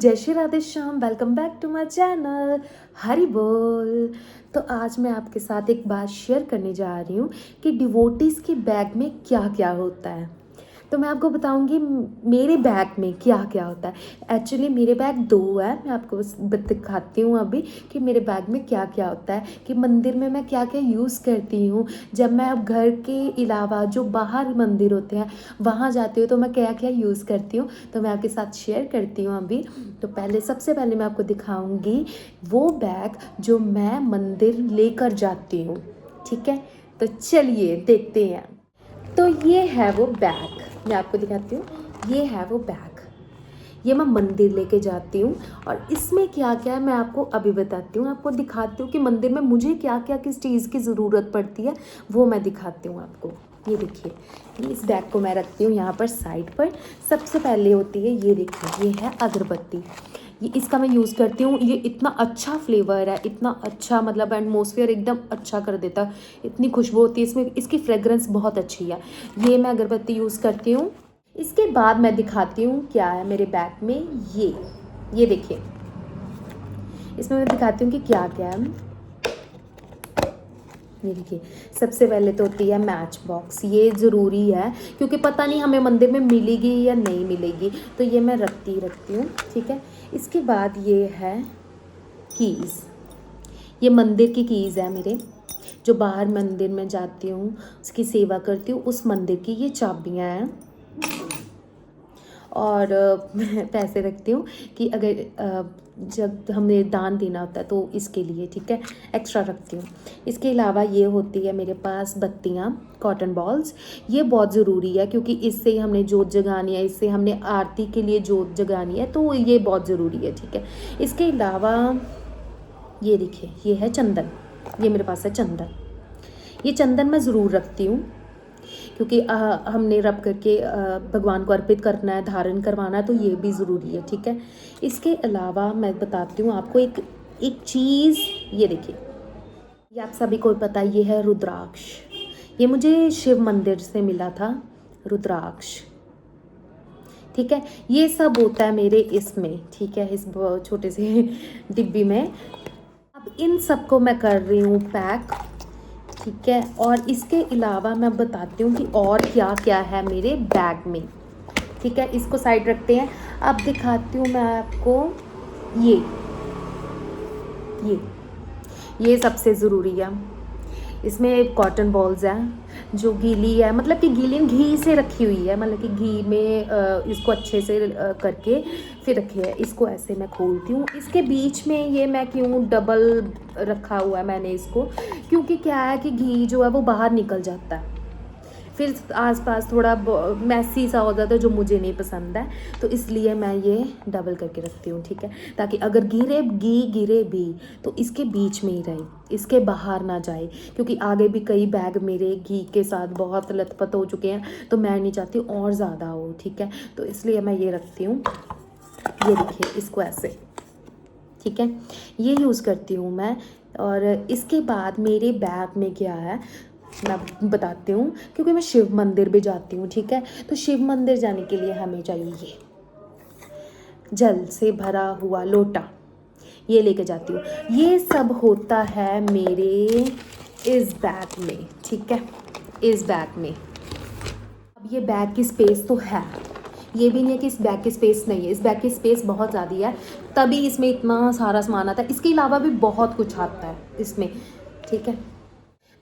जय Shri Radhe Shyam, welcome back to my channel Hari बोल। तो आज मैं आपके साथ एक बात शेयर करने जा रही हूँ कि डिवोटीज़ के बैग में क्या क्या होता है। तो मैं आपको बताऊंगी मेरे बैग में क्या क्या होता है। एक्चुअली मेरे बैग दो है, मैं आपको बस दिखाती हूँ अभी कि मेरे बैग में क्या क्या होता है, कि मंदिर में मैं क्या क्या यूज़ करती हूँ। जब मैं अब घर के अलावा जो बाहर मंदिर होते हैं वहाँ जाती हूँ तो मैं क्या क्या यूज़ करती हूँ, तो मैं आपके साथ शेयर करती हूँ अभी। तो सबसे पहले मैं आपको दिखाऊँगी वो बैग जो मैं मंदिर लेकर जाती हूँ। ठीक है, तो चलिए देखते हैं। तो ये है वो बैग, मैं आपको दिखाती हूँ। ये है वो बैग, ये मैं मंदिर लेके जाती हूँ और इसमें क्या क्या है मैं आपको अभी बताती हूँ। आपको दिखाती हूँ कि मंदिर में मुझे क्या क्या किस चीज़ की ज़रूरत पड़ती है, वो मैं दिखाती हूँ आपको। ये देखिए, इस बैग को मैं रखती हूँ यहाँ पर साइड पर। सबसे पहले होती है, ये देखिए, ये है अगरबत्ती। ये इसका मैं यूज़ करती हूँ। ये इतना अच्छा फ्लेवर है, इतना अच्छा, मतलब एटमॉस्फेयर एकदम अच्छा कर देता है। इतनी खुशबू होती है इसमें, इसकी फ्रेगरेंस बहुत अच्छी है। ये मैं अगरबत्ती यूज़ करती हूँ। इसके बाद मैं दिखाती हूँ क्या है मेरे बैग में। ये देखिए, इसमें मैं दिखाती हूँ कि क्या क्या है। ये देखिए, सबसे पहले तो होती है मैच बॉक्स। ये ज़रूरी है क्योंकि पता नहीं हमें मंदिर में मिलेगी या नहीं मिलेगी, तो ये मैं रखती हूँ। ठीक है, इसके बाद ये है कीज़। ये मंदिर की कीज़ है मेरे, जो बाहर मंदिर में जाती हूँ, उसकी सेवा करती हूँ, उस मंदिर की ये चाबियाँ हैं। और मैं पैसे रखती हूँ कि अगर जब हमें दान देना होता है तो इसके लिए, ठीक है, एक्स्ट्रा रखती हूँ। इसके अलावा ये होती है मेरे पास बत्तियाँ, कॉटन बॉल्स। ये बहुत ज़रूरी है क्योंकि इससे हमने जोत जगानी है, इससे हमने आरती के लिए जोत जगानी है, तो ये बहुत ज़रूरी है। ठीक है, इसके अलावा ये देखिए, ये है चंदन। ये मेरे पास है चंदन। ये चंदन मैं ज़रूर रखती हूँ क्योंकि हमने रब करके भगवान को अर्पित करना है, धारण करवाना है, तो ये भी ज़रूरी है। ठीक है, इसके अलावा मैं बताती हूँ आपको एक चीज़। ये देखिए, ये आप सभी को पता है, ये है रुद्राक्ष। ये मुझे शिव मंदिर से मिला था, रुद्राक्ष। ठीक है, ये सब होता है मेरे इसमें, ठीक है, इस छोटे से डिब्बी में। अब इन सबको मैं कर रही हूँ पैक। ठीक है, और इसके अलावा मैं बताती हूँ कि और क्या क्या है मेरे बैग में। ठीक है, इसको साइड रखते हैं। अब दिखाती हूँ मैं आपको ये ये ये सबसे ज़रूरी है। इसमें कॉटन बॉल्स हैं जो गीली है, मतलब कि गीली घी से रखी हुई है, मतलब कि घी में इसको अच्छे से करके फिर रखी है। इसको ऐसे मैं खोलती हूँ। इसके बीच में ये मैं क्यों डबल रखा हुआ है मैंने इसको, क्योंकि क्या है कि घी जो है वो बाहर निकल जाता है, फिर आसपास थोड़ा मैसी सा हो जाता है, जो मुझे नहीं पसंद है, तो इसलिए मैं ये डबल करके रखती हूँ। ठीक है, ताकि अगर घी गिरे भी तो इसके बीच में ही रहे, इसके बाहर ना जाए, क्योंकि आगे भी कई बैग मेरे घी के साथ बहुत लथपथ हो चुके हैं, तो मैं नहीं चाहती और ज़्यादा हो। ठीक है, तो इसलिए मैं ये रखती हूँ। ये देखिए, इसको ऐसे, ठीक है, ये यूज़ करती हूँ मैं। और इसके बाद मेरे बैग में क्या है मैं बताती हूँ, क्योंकि मैं शिव मंदिर भी जाती हूँ। ठीक है, तो शिव मंदिर जाने के लिए हमें चाहिए ये जल से भरा हुआ लोटा, ये लेके जाती हूँ। ये सब होता है मेरे इस बैग में। ठीक है, इस बैग में। अब ये बैग की स्पेस तो है, ये भी नहीं है कि इस बैग की स्पेस नहीं है, इस बैग की स्पेस बहुत ज़्यादा है, तभी इसमें इतना सारा सामान आता है। इसके अलावा भी बहुत कुछ आता है इसमें। ठीक है,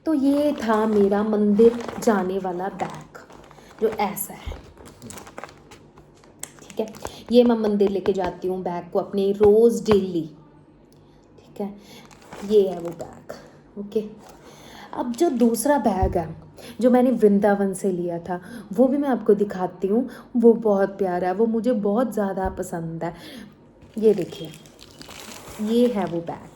तो ये था मेरा मंदिर जाने वाला बैग, जो ऐसा है। ठीक है, ये मैं मंदिर लेके जाती हूँ बैग को अपने रोज़ डेली। ठीक है, ये है वो बैग। ओके, अब जो दूसरा बैग है जो मैंने वृंदावन से लिया था, वो भी मैं आपको दिखाती हूँ। वो बहुत प्यारा है, वो मुझे बहुत ज़्यादा पसंद है। ये देखिए, ये है वो बैग।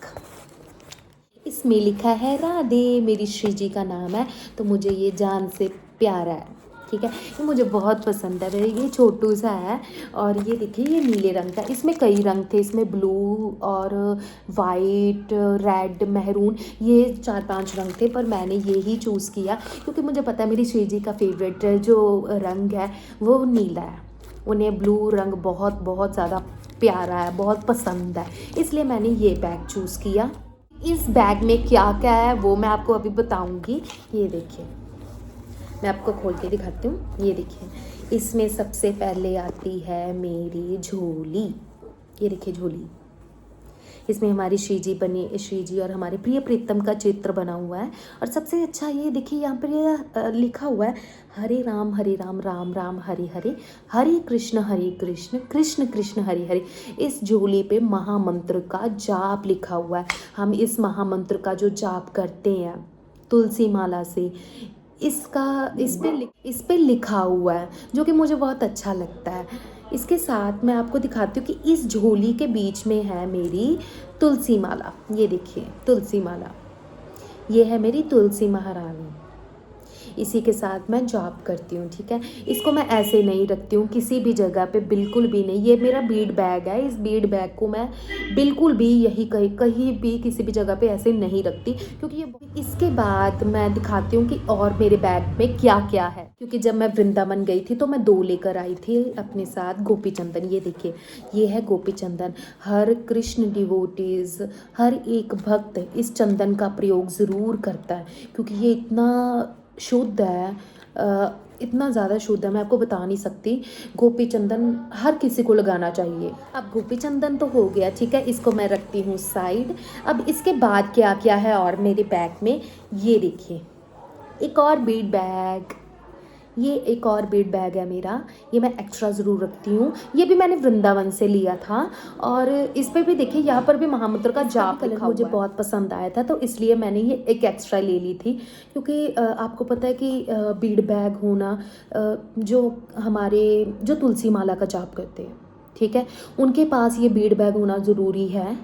इसमें लिखा है राधे, मेरी श्री जी का नाम है, तो मुझे ये जान से प्यारा है। ठीक है, ये मुझे बहुत पसंद है। ये छोटू सा है और ये देखिए, ये नीले रंग का। इसमें कई रंग थे, इसमें ब्लू और वाइट, रेड, मैरून, ये 4-5 रंग थे, पर मैंने ये ही चूज़ किया क्योंकि मुझे पता है मेरी श्री जी का फेवरेट जो रंग है वो नीला है। उन्हें ब्लू रंग बहुत बहुत ज़्यादा प्यारा है, बहुत पसंद है, इसलिए मैंने ये बैग चूज़ किया। इस बैग में क्या क्या है वो मैं आपको अभी बताऊंगी। ये देखिए, मैं आपको खोल के दिखाती हूँ। ये देखिए, इसमें सबसे पहले आती है मेरी झोली। ये देखिए झोली, इसमें हमारी श्री जी और हमारे प्रिय प्रीतम का चित्र बना हुआ है। और सबसे अच्छा ये देखिए, यहाँ पर ये लिखा हुआ है हरे राम राम राम हरे हरे, हरे कृष्ण कृष्ण कृष्ण हरे हरे। इस झोली पे महामंत्र का जाप लिखा हुआ है। हम इस महामंत्र का जो जाप करते हैं तुलसी माला से, इस पे लिखा हुआ है, जो कि मुझे बहुत अच्छा लगता है। इसके साथ मैं आपको दिखाती हूँ कि इस झोली के बीच में है मेरी तुलसी माला। ये देखिए तुलसी माला, ये है मेरी तुलसी महारानी। इसी के साथ मैं जाप करती हूँ, ठीक है। इसको मैं ऐसे नहीं रखती हूँ किसी भी जगह पे, बिल्कुल भी नहीं। ये मेरा बीड बैग है, इस बीड बैग को मैं बिल्कुल भी कहीं भी किसी भी जगह पे ऐसे नहीं रखती, क्योंकि ये। इसके बाद मैं दिखाती हूँ कि और मेरे बैग में क्या क्या है, क्योंकि जब मैं वृंदावन गई थी तो मैं 2 लेकर आई थी अपने साथ गोपी चंदन। ये देखिए, ये है गोपी चंदन। हर कृष्ण डिवोटीज, हर एक भक्त इस चंदन का प्रयोग ज़रूर करता है, क्योंकि ये इतना शुद्ध है, इतना ज़्यादा शुद्ध है, मैं आपको बता नहीं सकती। गोपी चंदन हर किसी को लगाना चाहिए। अब गोपी चंदन तो हो गया, ठीक है, इसको मैं रखती हूँ साइड। अब इसके बाद क्या क्या है और मेरे बैग में, ये देखिए, एक और बीड बैग। ये एक और बीड बैग है मेरा, ये मैं एक्स्ट्रा ज़रूर रखती हूँ। ये भी मैंने वृंदावन से लिया था, और इस पर भी देखिए, यहाँ पर भी महामंत्र का जाप लिखा हुआ है। मुझे बहुत पसंद आया था, तो इसलिए मैंने ये एक एक्स्ट्रा ले ली थी। क्योंकि आपको पता है कि बीड बैग होना, जो तुलसी माला का जाप करते हैं, ठीक है, उनके पास ये बीड बैग होना ज़रूरी है।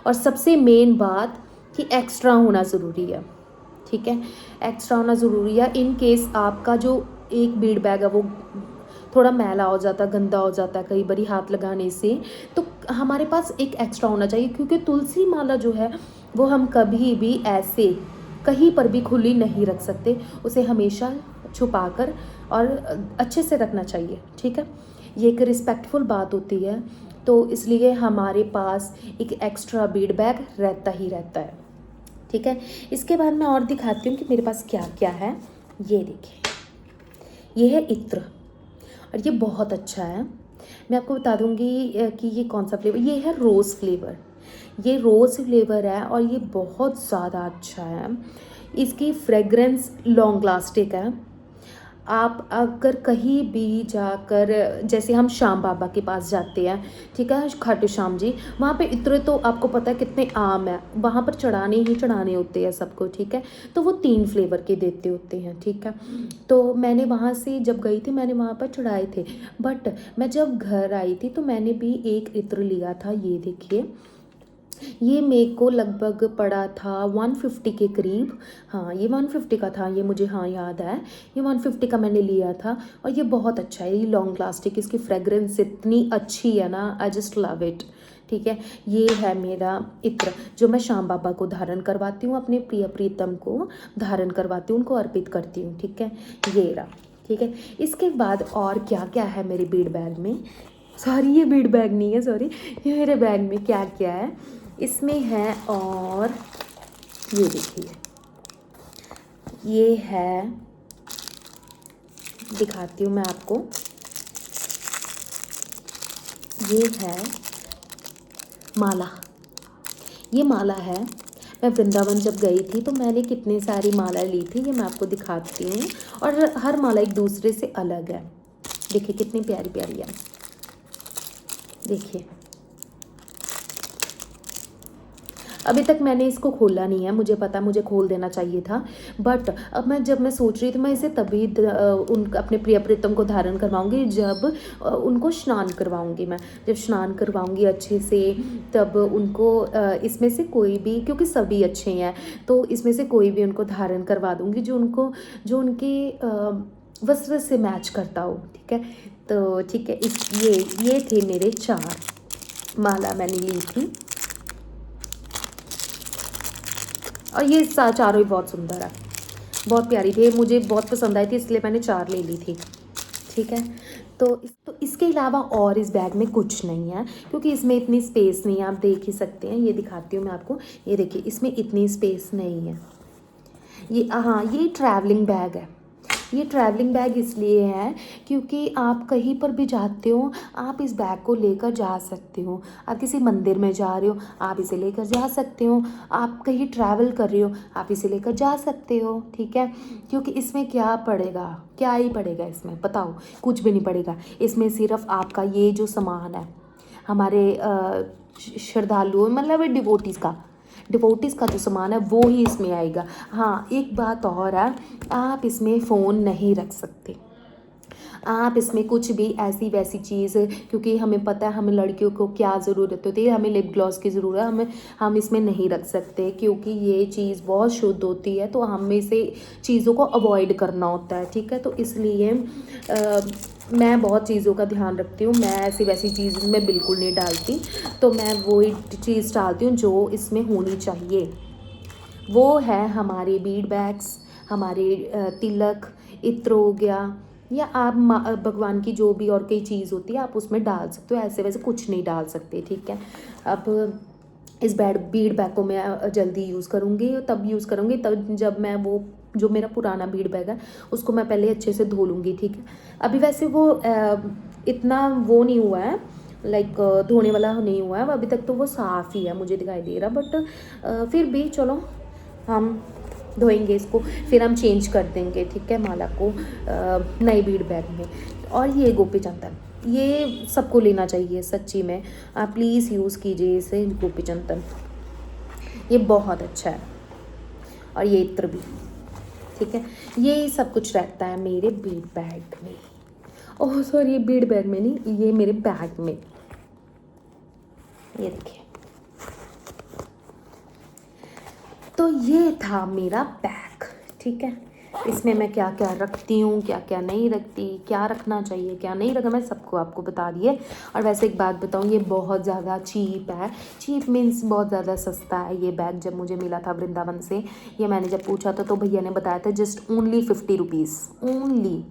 और सबसे मेन बात कि एक्स्ट्रा होना ज़रूरी है, ठीक है, एक्स्ट्रा होना ज़रूरी है। इन केस आपका जो एक बीड बैग है वो थोड़ा मैला हो जाता है, गंदा हो जाता है कई बारी हाथ लगाने से, तो हमारे पास एक एक्स्ट्रा होना चाहिए। क्योंकि तुलसी माला जो है वो हम कभी भी ऐसे कहीं पर भी खुली नहीं रख सकते, उसे हमेशा छुपा कर और अच्छे से रखना चाहिए, ठीक है। ये एक रिस्पेक्टफुल बात होती है, तो इसलिए हमारे पास एक एक्स्ट्रा बीड बैग रहता ही रहता है, ठीक है। इसके बाद मैं और दिखाती हूँ कि मेरे पास क्या क्या है। ये देखिए, ये है इत्र, और ये बहुत अच्छा है। मैं आपको बता दूंगी कि ये कौन सा फ्लेवर, ये है रोज़ फ्लेवर। ये रोज़ फ्लेवर है और ये बहुत ज़्यादा अच्छा है। इसकी फ्रेगरेंस लॉन्ग लास्टिक है। आप अगर कहीं भी जाकर, जैसे हम श्याम बाबा के पास जाते हैं, ठीक है, खाटू श्याम जी, वहाँ पे इत्र तो आपको पता है कितने आम है, वहाँ पर चढ़ाने ही चढ़ाने होते हैं सबको, ठीक है। तो वो 3 फ्लेवर के देते होते हैं, ठीक है। तो मैंने वहाँ से जब गई थी, मैंने वहाँ पर चढ़ाए थे, बट मैं जब घर आई थी तो मैंने भी एक इत्र लिया था। ये देखिए, ये मेरे को लगभग पड़ा था 150 के करीब। हाँ, ये 150 का था, ये मुझे हाँ याद है, ये 150 का मैंने लिया था। और ये बहुत अच्छा है, ये लॉन्ग लास्टिक, इसकी फ्रेगरेंस इतनी अच्छी है ना, आई जस्ट लव इट, ठीक है। ये है मेरा इत्र, जो मैं श्याम बाबा को धारण करवाती हूँ, अपने प्रिय प्रीतम को धारण करवाती हूँ, उनको अर्पित करती हूँ, ठीक है। ये रहा, ठीक है। इसके बाद और क्या क्या है मेरे बीड बैग में, सॉरी ये बीड बैग नहीं है, सॉरी, ये मेरे बैग में क्या क्या है इसमें है। और ये देखिए, ये है, दिखाती हूँ मैं आपको, ये है माला। ये माला है, मैं वृंदावन जब गई थी तो मैंने कितनी सारी माला ली थी, ये मैं आपको दिखाती हूँ। और हर माला एक दूसरे से अलग है, देखिए कितनी प्यारी प्यारी है, देखिए। अभी तक मैंने इसको खोला नहीं है, मुझे पता मुझे खोल देना चाहिए था, बट अब जब मैं सोच रही थी, मैं इसे तभी अपने प्रिय प्रीतम को धारण करवाऊंगी जब उनको स्नान करवाऊंगी। मैं जब स्नान करवाऊंगी अच्छे से, तब उनको इसमें से कोई भी, क्योंकि सभी अच्छे हैं, तो इसमें से कोई भी उनको धारण करवा दूंगी जो उनके वस्त्र से मैच करता हो, ठीक है। तो ठीक है, ये थे मेरे 4 माला मैंने ली थी, और ये चारों ही बहुत सुंदर है, बहुत प्यारी थी, मुझे बहुत पसंद आई थी, इसलिए मैंने 4 ले ली थी, ठीक है। तो इसके अलावा और इस बैग में कुछ नहीं है, क्योंकि इसमें इतनी स्पेस नहीं है, आप देख ही सकते हैं। ये दिखाती हूँ मैं आपको, ये देखिए इसमें इतनी स्पेस नहीं है। ये हाँ, ये ट्रैवलिंग बैग है। ये ट्रैवलिंग बैग इसलिए है क्योंकि आप कहीं पर भी जाते हो, आप इस बैग को लेकर जा सकते हो। आप किसी मंदिर में जा रहे हो, आप इसे लेकर जा सकते हो। आप कहीं ट्रैवल कर रहे हो, आप इसे लेकर जा सकते हो, ठीक है। क्योंकि इसमें क्या पड़ेगा, क्या ही पड़ेगा इसमें, बताओ, कुछ भी नहीं पड़ेगा। इसमें सिर्फ आपका ये जो सामान है हमारे श्रद्धालुओं, मतलब डिवोटीज़ का जो सामान है वो ही इसमें आएगा। हाँ, एक बात और है, आप इसमें फ़ोन नहीं रख सकते। आप इसमें कुछ भी ऐसी वैसी चीज़, क्योंकि हमें पता है हमें लड़कियों को क्या ज़रूरत होती है, हमें लिप ग्लॉस की ज़रूरत है, हम इसमें नहीं रख सकते, क्योंकि ये चीज़ बहुत शुद्ध होती है। तो हमें से चीज़ों को अवॉइड करना होता है, ठीक है। तो इसलिए मैं बहुत चीज़ों का ध्यान रखती हूँ। मैं ऐसी वैसी चीज़ में बिल्कुल नहीं डालती, तो मैं वही चीज़ डालती हूँ जो इसमें होनी चाहिए। वो है हमारे बीड बैग्स, हमारे तिलक, इत्र हो गया, या आप भगवान की जो भी और कोई चीज़ होती है आप उसमें डाल सकते हो, ऐसे वैसे कुछ नहीं डाल सकते, ठीक है। अब इस बीड बैग को मैं जल्दी यूज़ करूँगी, तब यूज़ करूँगी तब जब मैं वो जो मेरा पुराना बीड बैग है उसको मैं पहले अच्छे से धो लूँगी, ठीक है। अभी वैसे वो इतना वो नहीं हुआ है, लाइक धोने वाला नहीं हुआ है अभी तक, तो वो साफ़ ही है मुझे दिखाई दे रहा, बट फिर भी चलो हम धोएंगे इसको, फिर हम चेंज कर देंगे, ठीक है, माला को नए बीड बैग में। और ये गोपी चंदन, ये सबको लेना चाहिए सच्ची में, आप प्लीज़ यूज़ कीजिए इसे, गोपी चंदन, ये बहुत अच्छा है। और ये इत्र भी, ठीक है। ये सब कुछ रहता है मेरे बीड बैग में। ओह सॉरी, ये बीड बैग में नहीं, ये मेरे बैग में, ये देखिए। तो ये था मेरा बैग, ठीक है। इसमें मैं क्या क्या रखती हूँ, क्या क्या नहीं रखती, क्या रखना चाहिए क्या नहीं रखना, मैं सबको आपको बता दिए। और वैसे एक बात बताऊँ, ये बहुत ज़्यादा चीप है। चीप मीन्स बहुत ज़्यादा सस्ता है ये बैग। जब मुझे मिला था वृंदावन से, ये मैंने जब पूछा था तो भैया ने बताया था just only 50 rupees, only,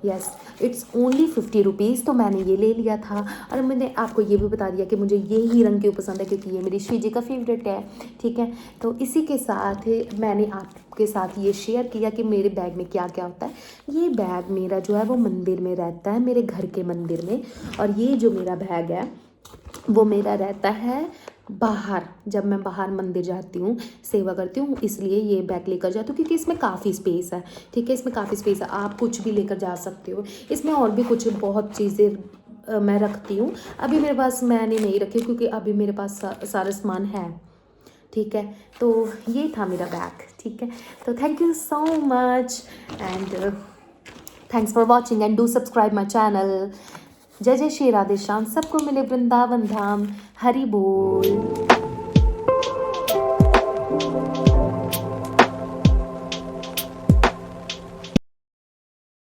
yes, it's only 50 rupees. तो मैंने ये ले लिया था। और मैंने आपको ये भी बता दिया कि मुझे ये ही रंग क्यों पसंद है, क्योंकि ये मेरी श्री जी का फेवरेट है, ठीक है। तो इसी के साथ मैंने आपके साथ ये शेयर किया कि मेरे बैग में क्या क्या होता है। ये बैग मेरा जो है वो मंदिर में रहता है, मेरे घर के मंदिर में। और ये जो मेरा बैग है वो मेरा रहता है बाहर, जब मैं बाहर मंदिर जाती हूँ, सेवा करती हूँ, इसलिए ये बैग लेकर जाती हूँ, क्योंकि इसमें काफ़ी स्पेस है, ठीक है। इसमें काफ़ी स्पेस है, आप कुछ भी लेकर जा सकते हो। इसमें और भी कुछ बहुत चीज़ें मैं रखती हूँ। अभी मेरे पास मैंने नहीं रखी, क्योंकि अभी मेरे पास सारा सामान है, ठीक है। तो ये था मेरा बैग, ठीक है। तो thank you so much and thanks for watching and do subscribe my channel. जय जय श्री राधे श्याम, सबको मिले वृंदावन धाम, हरि बोल।